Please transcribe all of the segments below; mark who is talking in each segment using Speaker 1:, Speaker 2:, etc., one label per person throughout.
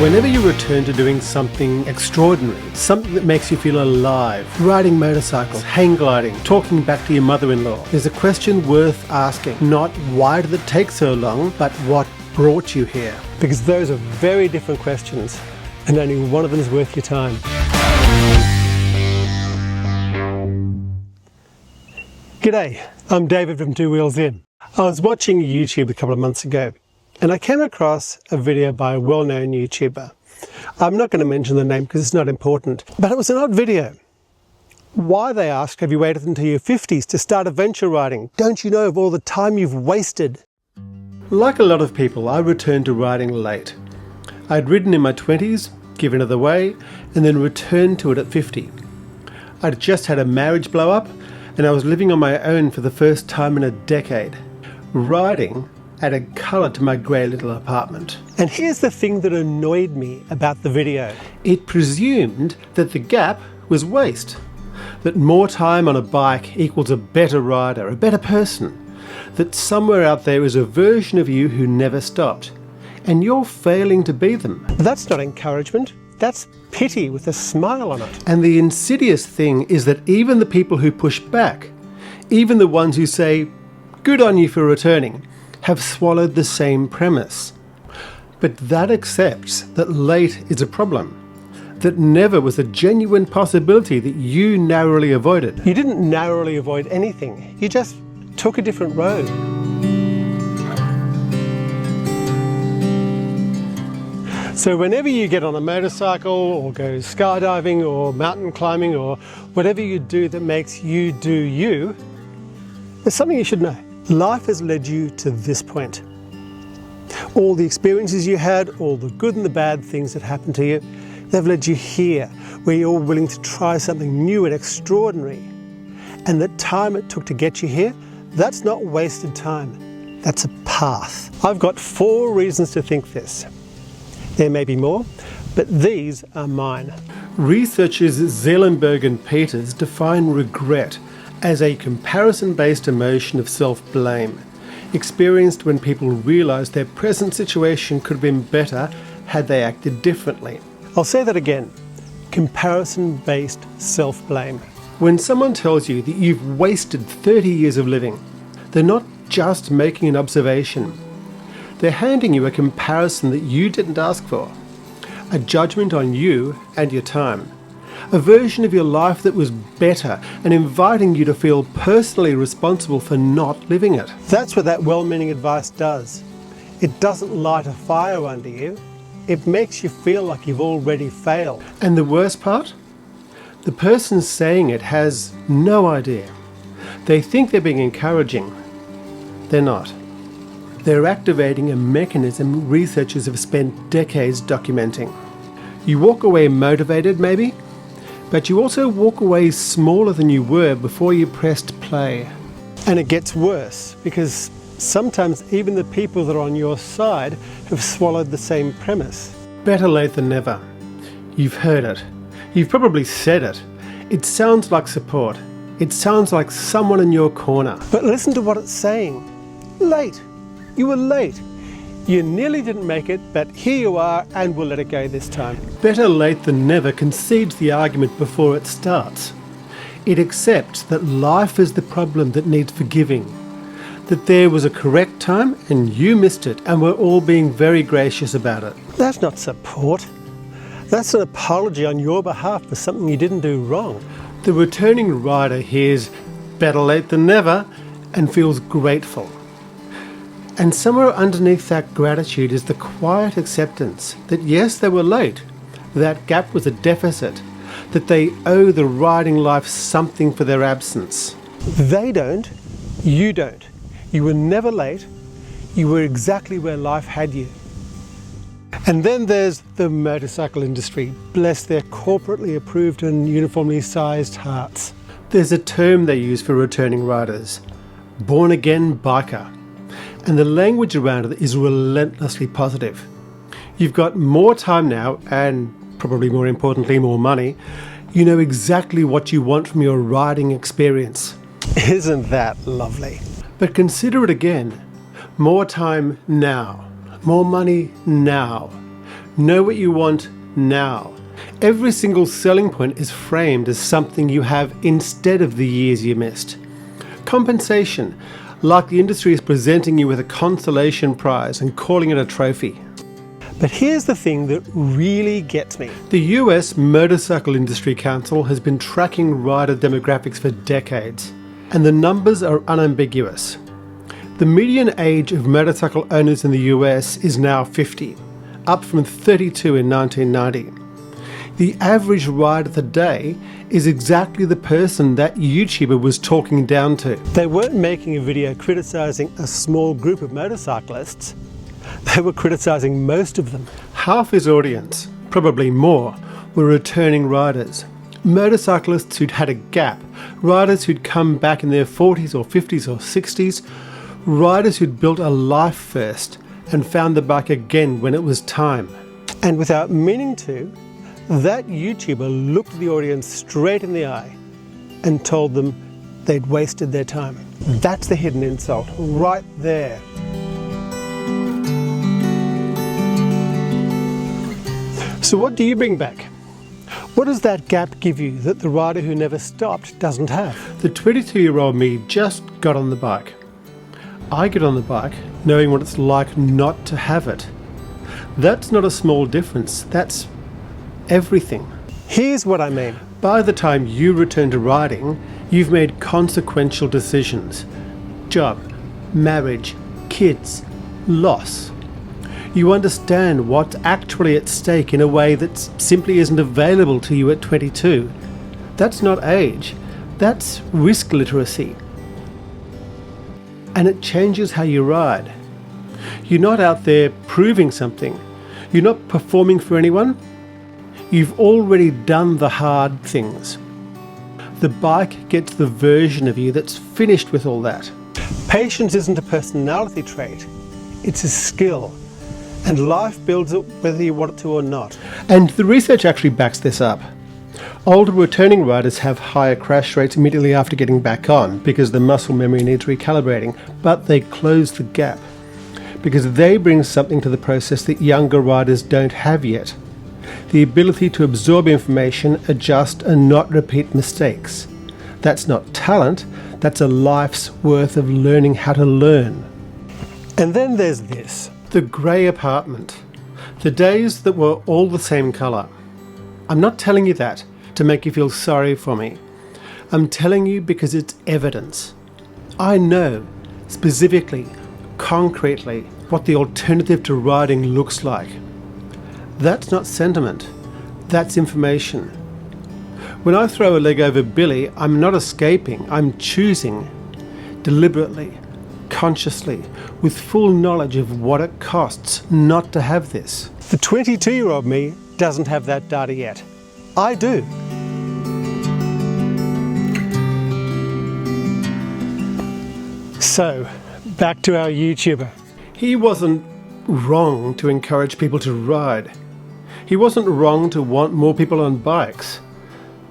Speaker 1: Whenever you return to doing something extraordinary, something that makes you feel alive, riding motorcycles, hang gliding, talking back to your mother-in-law, there's a question worth asking. Not why did it take so long, but what brought you here? Because those are very different questions, and only one of them is worth your time. G'day, I'm David from Two Wheels In. I was watching YouTube a couple of months ago, and I came across a video by a well-known YouTuber. I'm not going to mention the name because it's not important, but it was an odd video. Why, they asked, have you waited until your 50s to start adventure riding? Don't you know of all the time you've wasted? Like a lot of people, I returned to riding late. I'd ridden in my 20s, given it away, and then returned to it at 50. I'd just had a marriage blow up, and I was living on my own for the first time in a decade. Riding added colour to my grey little apartment. And here's the thing that annoyed me about the video. It presumed that the gap was waste. That more time on a bike equals a better rider, a better person. That somewhere out there is a version of you who never stopped. And you're failing to be them. That's not encouragement. That's pity with a smile on it. And the insidious thing is that even the people who push back, even the ones who say, good on you for returning, have swallowed the same premise. But that accepts that late is a problem, that never was a genuine possibility that you narrowly avoided. You didn't narrowly avoid anything, you just took a different road. So whenever you get on a motorcycle or go skydiving or mountain climbing or whatever you do that makes you do you, there's something you should know. Life has led you to this point. All the experiences you had, all the good and the bad things that happened to you, they've led you here, where you're willing to try something new and extraordinary. And the time it took to get you here, that's not wasted time. That's a path. I've got 4 reasons to think this. There may be more, but these are mine. Researchers Zelenberg and Peters define regret as a comparison-based emotion of self-blame, experienced when people realise their present situation could have been better had they acted differently. I'll say that again. Comparison-based self-blame. When someone tells you that you've wasted 30 years of living, they're not just making an observation. They're handing you a comparison that you didn't ask for, a judgment on you and your time, a version of your life that was better and inviting you to feel personally responsible for not living it. That's what that well-meaning advice does. It doesn't light a fire under you, it makes you feel like you've already failed. And the worst part? The person saying it has no idea. They think they're being encouraging. They're not. They're activating a mechanism researchers have spent decades documenting. You walk away motivated, maybe, but you also walk away smaller than you were before you pressed play. And it gets worse, because sometimes even the people that are on your side have swallowed the same premise. Better late than never. You've heard it. You've probably said it. It sounds like support. It sounds like someone in your corner. But listen to what it's saying. Late. You were late. You nearly didn't make it, but here you are, and we'll let it go this time. Better late than never concedes the argument before it starts. It accepts that life is the problem that needs forgiving, that there was a correct time and you missed it, and we're all being very gracious about it. That's not support. That's an apology on your behalf for something you didn't do wrong. The returning rider hears better late than never and feels grateful. And somewhere underneath that gratitude is the quiet acceptance that yes, they were late, that gap was a deficit, that they owe the riding life something for their absence. They don't, you don't. You were never late, you were exactly where life had you. And then there's the motorcycle industry, bless their corporately approved and uniformly sized hearts. There's a term they use for returning riders, born again biker. And the language around it is relentlessly positive. You've got more time now, and probably more importantly, more money. You know exactly what you want from your riding experience. Isn't that lovely? But consider it again. More time now. More money now. Know what you want now. Every single selling point is framed as something you have instead of the years you missed. Compensation, like the industry is presenting you with a consolation prize and calling it a trophy. But here's the thing that really gets me. The US Motorcycle Industry Council has been tracking rider demographics for decades, and the numbers are unambiguous. The median age of motorcycle owners in the US is now 50, up from 32 in 1990. The average rider today is exactly the person that YouTuber was talking down to. They weren't making a video criticising a small group of motorcyclists. They were criticising most of them. Half his audience, probably more, were returning riders. Motorcyclists who'd had a gap, riders who'd come back in their 40s or 50s or 60s, riders who'd built a life first and found the bike again when it was time. And without meaning to, that YouTuber looked the audience straight in the eye and told them they'd wasted their time. That's the hidden insult, right there. So what do you bring back? What does that gap give you that the rider who never stopped doesn't have? The 22-year-old me just got on the bike. I get on the bike knowing what it's like not to have it. That's not a small difference, that's everything. Here's what I mean. By the time you return to riding, you've made consequential decisions. Job, marriage, kids, loss. You understand what's actually at stake in a way that simply isn't available to you at 22. That's not age, that's risk literacy. And it changes how you ride. You're not out there proving something. You're not performing for anyone. You've already done the hard things. The bike gets the version of you that's finished with all that. Patience isn't a personality trait, it's a skill. And life builds it whether you want it to or not. And the research actually backs this up. Older returning riders have higher crash rates immediately after getting back on because the muscle memory needs recalibrating, but they close the gap because they bring something to the process that younger riders don't have yet. The ability to absorb information, adjust and not repeat mistakes. That's not talent, that's a life's worth of learning how to learn. And then there's this. The grey apartment. The days that were all the same colour. I'm not telling you that to make you feel sorry for me. I'm telling you because it's evidence. I know, specifically, concretely, what the alternative to riding looks like. That's not sentiment, that's information. When I throw a leg over Billy, I'm not escaping, I'm choosing, deliberately, consciously, with full knowledge of what it costs not to have this. The 22-year-old me doesn't have that data yet. I do. So, back to our YouTuber. He wasn't wrong to encourage people to ride. He wasn't wrong to want more people on bikes.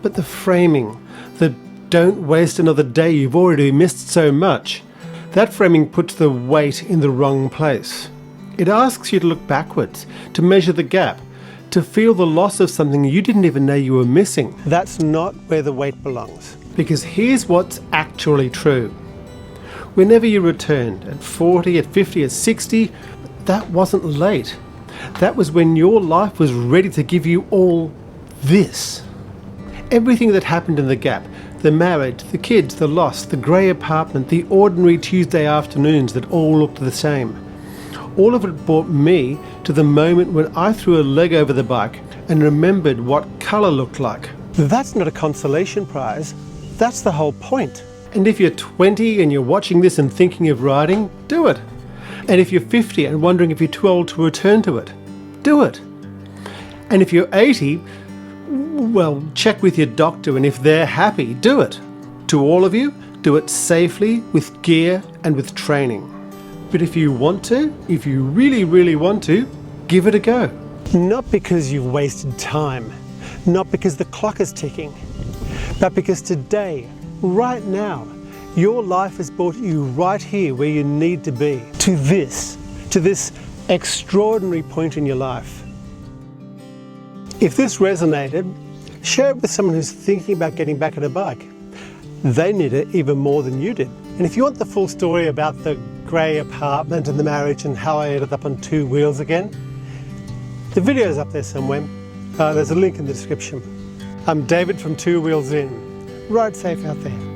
Speaker 1: But the framing, the don't waste another day, you've already missed so much, that framing puts the weight in the wrong place. It asks you to look backwards, to measure the gap, to feel the loss of something you didn't even know you were missing. That's not where the weight belongs. Because here's what's actually true. Whenever you returned, at 40, at 50, at 60, that wasn't late. That was when your life was ready to give you all this. Everything that happened in the gap, the marriage, the kids, the loss, the grey apartment, the ordinary Tuesday afternoons that all looked the same. All of it brought me to the moment when I threw a leg over the bike and remembered what colour looked like. That's not a consolation prize, that's the whole point. And if you're 20 and you're watching this and thinking of riding, do it. And if you're 50 and wondering if you're too old to return to it, do it. And if you're 80, well, check with your doctor, and if they're happy, do it. To all of you, do it safely, with gear and with training. But if you want to, if you really, really want to, give it a go. Not because you've wasted time, not because the clock is ticking, but because today, right now, your life has brought you right here where you need to be, to this extraordinary point in your life. If this resonated, share it with someone who's thinking about getting back on a bike. They need it even more than you did. And if you want the full story about the grey apartment and the marriage and how I ended up on 2 wheels again, the video's up there somewhere. There's a link in the description. I'm David from 2 Wheels In. Ride safe out there.